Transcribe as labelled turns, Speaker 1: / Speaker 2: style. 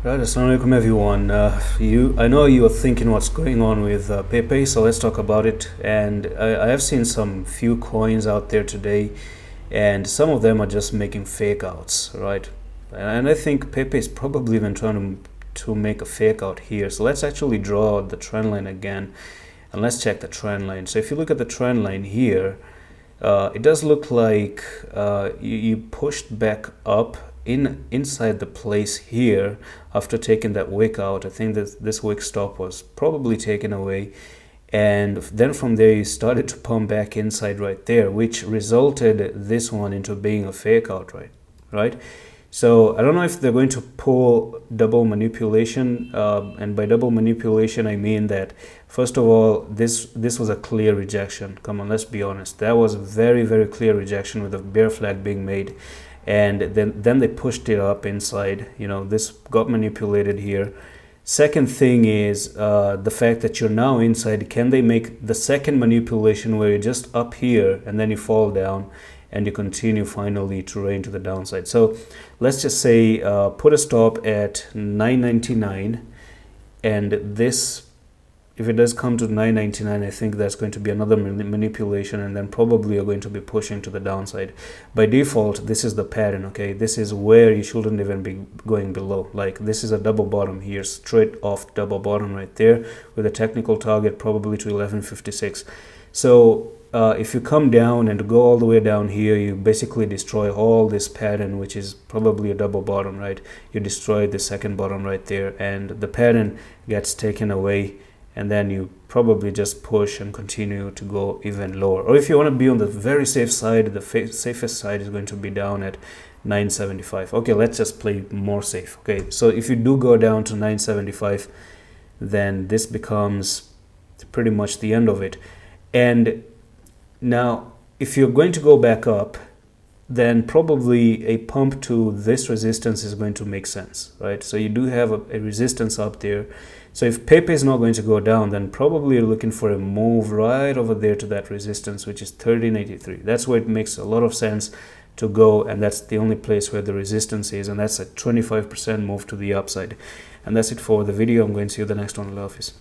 Speaker 1: Right, assalamualaikum everyone. I know you are thinking what's going on with Pepe, so let's talk about it. And I have seen some few coins out there today, and some of them are just making fake outs, right? And I think Pepe is probably even trying to make a fake out here. So let's actually draw the trend line again, and let's check the trend line. So if you look at the trend line here, it does look like you pushed back up inside the place here after taking that wick out. I think that this wick stop was probably taken away, and then from there you started to pump back inside right there, which resulted this one into being a fake out, right? So I don't know if they're going to pull double manipulation, and by double manipulation I mean that first of all this was a clear rejection. Come on, let's be honest, that was a very clear rejection with a bear flag being made, and then they pushed it up inside. This got manipulated here. Second thing is the fact that you're now inside. Can they make the second manipulation where you're just up here and then you fall down and you continue finally to rain to the downside? So let's just say put a stop at 999, and this, if it does come to 999, I think that's going to be another manipulation, and then probably you're going to be pushing to the downside. By default, this is the pattern, okay? This is where you shouldn't even be going below. Like, this is a double bottom here, straight off double bottom right there, with a technical target probably to 1156. So if you come down and go all the way down here, you basically destroy all this pattern, which is probably a double bottom, right? You destroy the second bottom right there, and the pattern gets taken away, and then you probably just push and continue to go even lower. Or if you want to be on the very safe side, the safest side is going to be down at 975. Okay, let's just play more safe. Okay, so if you do go down to 975, then this becomes pretty much the end of it. And now if you're going to go back up, then probably a pump to this resistance is going to make sense, right? So you do have a resistance up there. So if Pepe is not going to go down, then probably you're looking for a move right over there to that resistance, which is 1383. That's where it makes a lot of sense to go, and that's the only place where the resistance is, and that's a 25% move to the upside. And that's it for the video. I'm going to see you the next one. Allah Hafiz.